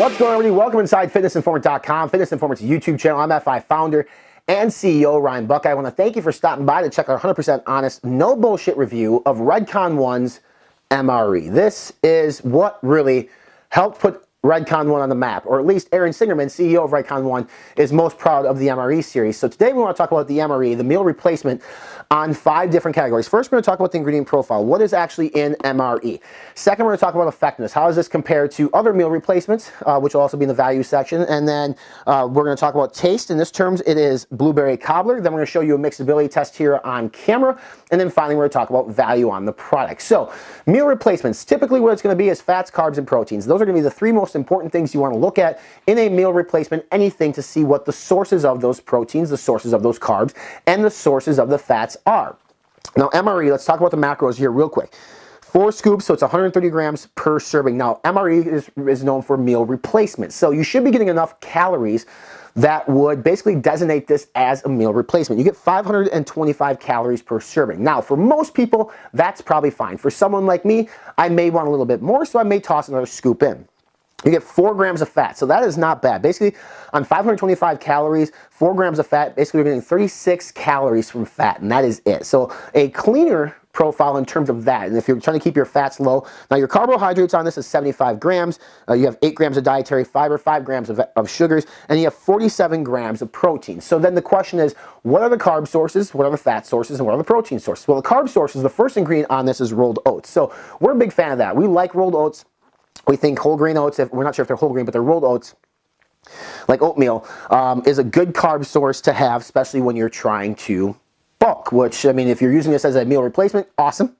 What's going on, everybody? Welcome inside fitnessinformant.com, Fitness Informant's YouTube channel. I'm FI founder and CEO Ryan Buckeye. I want to thank you for stopping by to check our 100% honest, no bullshit review of RedCon1's MRE. This is what really helped put RedCon1 on the map, or at least Aaron Singerman, CEO of RedCon1, is most proud of the MRE series. So today we want to talk about the MRE, the meal replacement, on 5 different categories. First, we're going to talk about the ingredient profile. What is actually in MRE? Second, we're going to talk about effectiveness. How does this compare to other meal replacements, which will also be in the value section. And then we're going to talk about taste. In this terms, it is blueberry cobbler. Then we're going to show you a mixability test here on camera. And then finally, we're going to talk about value on the product. So meal replacements, typically what it's going to be is fats, carbs, and proteins. Those are going to be the 3 most important things you want to look at in a meal replacement, anything to see what the sources of those proteins, the sources of those carbs, and the sources of the fats are. Now MRE, let's talk about the macros here real quick. 4 scoops, so it's 130 grams per serving. Now MRE is known for meal replacement, so you should be getting enough calories that would basically designate this as a meal replacement. You get 525 calories per serving. Now, for most people, that's probably fine. For someone like me, I may want a little bit more, so I may toss another scoop in. You get 4 grams of fat, so that is not bad. Basically, on 525 calories, 4 grams of fat, basically you're getting 36 calories from fat, and that is it. So a cleaner profile in terms of that. And if you're trying to keep your fats low, now your carbohydrates on this is 75 grams. You have 8 grams of dietary fiber, 5 grams of sugars, and you have 47 grams of protein. So then the question is, what are the carb sources, what are the fat sources, and what are the protein sources? Well, the carb sources, the first ingredient on this is rolled oats. So we're a big fan of that. We like rolled oats. We think whole grain oats, we're not sure if they're whole grain, but they're rolled oats, like oatmeal, is a good carb source to have, especially when you're trying to bulk, which, I mean, if you're using this as a meal replacement, awesome.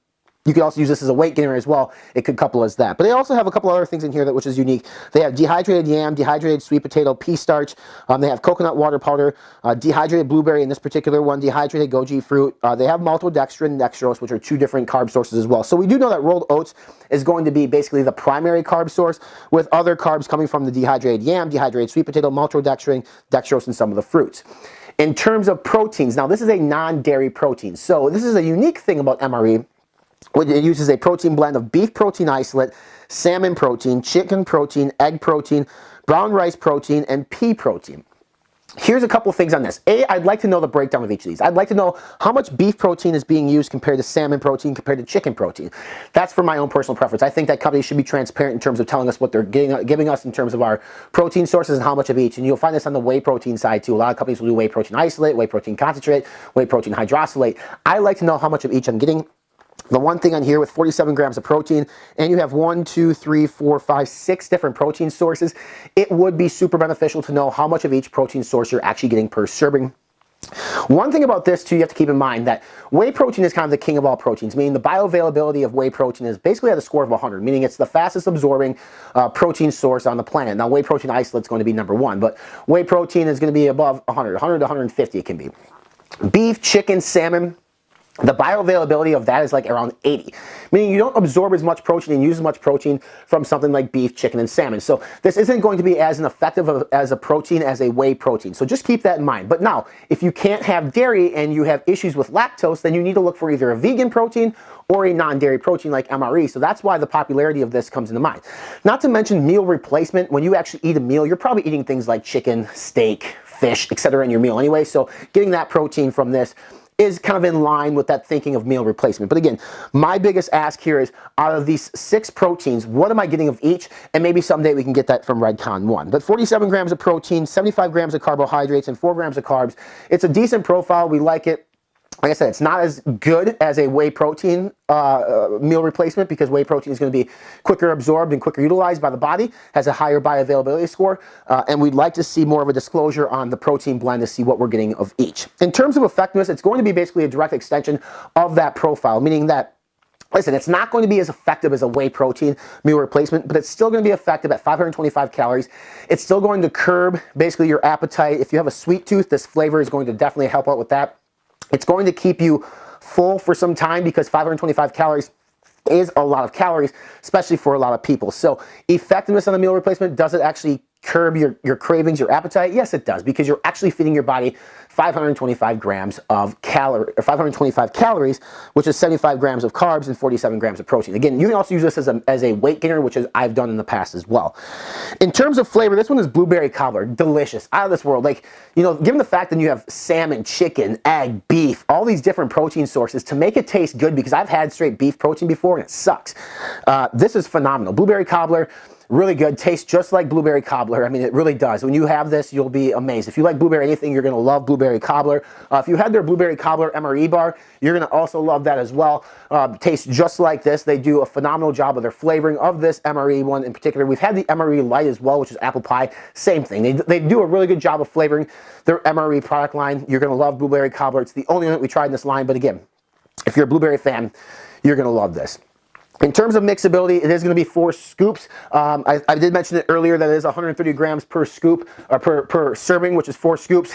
You could also use this as a weight gainer as well. It could couple as that. But they also have a couple other things in here that which is unique. They have dehydrated yam, dehydrated sweet potato, pea starch. They have coconut water powder, dehydrated blueberry in this particular one, dehydrated goji fruit. They have maltodextrin and dextrose, which are 2 different carb sources as well. So we do know that rolled oats is going to be basically the primary carb source, with other carbs coming from the dehydrated yam, dehydrated sweet potato, maltodextrin, dextrose, and some of the fruits. In terms of proteins, now this is a non-dairy protein. So this is a unique thing about MRE. It uses a protein blend of beef protein isolate, salmon protein, chicken protein, egg protein, brown rice protein, and pea protein. Here's a couple of things on this. I'd like to know the breakdown of each of these. I'd like to know how much beef protein is being used compared to salmon protein, compared to chicken protein. That's for my own personal preference. I think that companies should be transparent in terms of telling us what they're giving us in terms of our protein sources and how much of each. And you'll find this on the whey protein side too. A lot of companies will do whey protein isolate, whey protein concentrate, whey protein hydrolysate. I like to know how much of each I'm getting. The one thing on here with 47 grams of protein, and you have 1, 2, 3, 4, 5, 6 different protein sources, it would be super beneficial to know how much of each protein source you're actually getting per serving. One thing about this too, you have to keep in mind that whey protein is kind of the king of all proteins, meaning the bioavailability of whey protein is basically at a score of 100, meaning it's the fastest absorbing protein source on the planet. Now whey protein isolate is going to be number 1, but whey protein is going to be above 100 to 150 it can be. Beef, chicken, salmon, the bioavailability of that is like around 80, meaning you don't absorb as much protein and use as much protein from something like beef, chicken, and salmon. So this isn't going to be as effective as a protein as a whey protein. So just keep that in mind. But now, if you can't have dairy and you have issues with lactose, then you need to look for either a vegan protein or a non-dairy protein like MRE. So that's why the popularity of this comes into mind. Not to mention meal replacement. When you actually eat a meal, you're probably eating things like chicken, steak, fish, etc. in your meal anyway. So getting that protein from this is kind of in line with that thinking of meal replacement. But again, my biggest ask here is, out of these 6 proteins, what am I getting of each? And maybe someday we can get that from RedCon1. But 47 grams of protein, 75 grams of carbohydrates, and 4 grams of carbs. It's a decent profile. We like it. Like I said, it's not as good as a whey protein meal replacement, because whey protein is going to be quicker absorbed and quicker utilized by the body, has a higher bioavailability score, and we'd like to see more of a disclosure on the protein blend to see what we're getting of each. In terms of effectiveness, it's going to be basically a direct extension of that profile, meaning that, listen, it's not going to be as effective as a whey protein meal replacement, but it's still going to be effective at 525 calories. It's still going to curb basically your appetite. If you have a sweet tooth, this flavor is going to definitely help out with that. It's going to keep you full for some time, because 525 calories is a lot of calories, especially for a lot of people. So effectiveness on the meal replacement, does it actually curb your cravings, your appetite? Yes, it does, because you're actually feeding your body 525 grams of 525 calories, which is 75 grams of carbs and 47 grams of protein. Again, you can also use this as a weight gainer, which is I've done in the past as well. In terms of flavor, this one is blueberry cobbler. Delicious, out of this world. Like, you know, given the fact that you have salmon, chicken, egg, beef, all these different protein sources, to make it taste good, because I've had straight beef protein before and it sucks. This is phenomenal. Blueberry cobbler, really good. Tastes just like blueberry cobbler. I mean, it really does. When you have this, you'll be amazed. If you like blueberry anything, you're going to love blueberry cobbler. If you had their blueberry cobbler MRE bar, you're going to also love that as well. Tastes just like this. They do a phenomenal job of their flavoring of this MRE one in particular. We've had the MRE Lite as well, which is apple pie. Same thing. They do a really good job of flavoring their MRE product line. You're going to love blueberry cobbler. It's the only one that we tried in this line. But again, if you're a blueberry fan, you're going to love this. In terms of mixability, it is going to be 4 scoops. I did mention it earlier that it is 130 grams per scoop, or per serving, which is 4 scoops.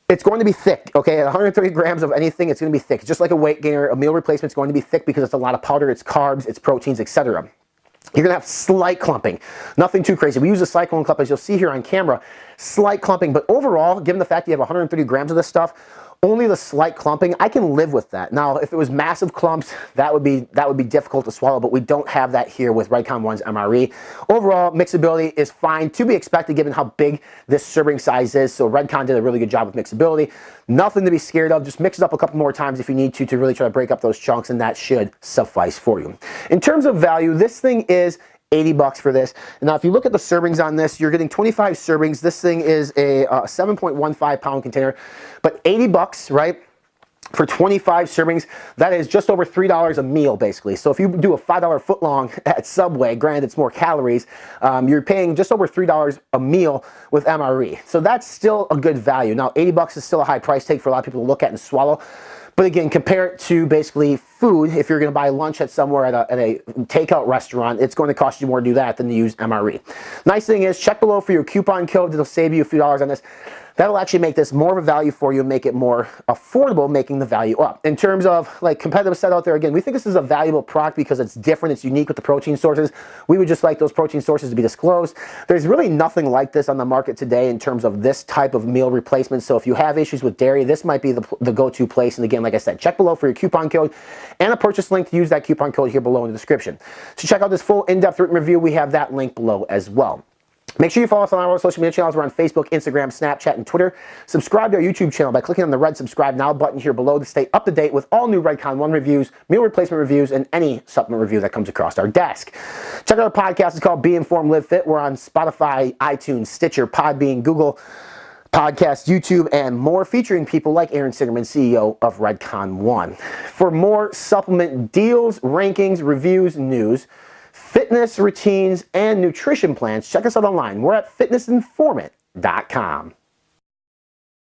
It's going to be thick, okay? At 130 grams of anything, it's going to be thick. It's just like a weight gainer. A meal replacement is going to be thick because it's a lot of powder, it's carbs, it's proteins, etc. You're going to have slight clumping. Nothing too crazy. We use a cyclone clump, as you'll see here on camera. Slight clumping, but overall, given the fact you have 130 grams of this stuff, only the slight clumping, I can live with that. Now, if it was massive clumps, that would be difficult to swallow, but we don't have that here with RedCon1's MRE. Overall, mixability is fine, to be expected given how big this serving size is. So Redcon did a really good job with mixability. Nothing to be scared of. Just mix it up a couple more times if you need to really try to break up those chunks, and that should suffice for you. In terms of value, this thing is $80 for this. Now, if you look at the servings on this, you're getting 25 servings. This thing is a 7.15 pound container, but $80, right? For 25 servings, that is just over $3 a meal, basically. So if you do a $5 footlong at Subway, granted it's more calories, you're paying just over $3 a meal with MRE. So that's still a good value. Now, $80 is still a high price tag for a lot of people to look at and swallow. But again, compare it to basically food. If you're going to buy lunch at somewhere at a takeout restaurant, it's going to cost you more to do that than to use MRE. Nice thing is, check below for your coupon code. It'll save you a few dollars on this. That'll actually make this more of a value for you and make it more affordable, making the value up. In terms of like competitive set out there, again, we think this is a valuable product because it's different, it's unique with the protein sources. We would just like those protein sources to be disclosed. There's really nothing like this on the market today in terms of this type of meal replacement. So if you have issues with dairy, this might be the go-to place. And again, like I said, check below for your coupon code and a purchase link to use that coupon code here below in the description. So check out this full in-depth written review. We have that link below as well. Make sure you follow us on our social media channels. We're on Facebook, Instagram, Snapchat, and Twitter. Subscribe to our YouTube channel by clicking on the red subscribe now button here below to stay up to date with all new RedCon1 reviews, meal replacement reviews, and any supplement review that comes across our desk. Check out our podcast. It's called Be Informed, Live Fit. We're on Spotify, iTunes, Stitcher, Podbean, Google Podcasts, YouTube, and more, featuring people like Aaron Singerman, CEO of RedCon1. For more supplement deals, rankings, reviews, news, fitness routines, and nutrition plans, check us out online. We're at fitnessinformant.com.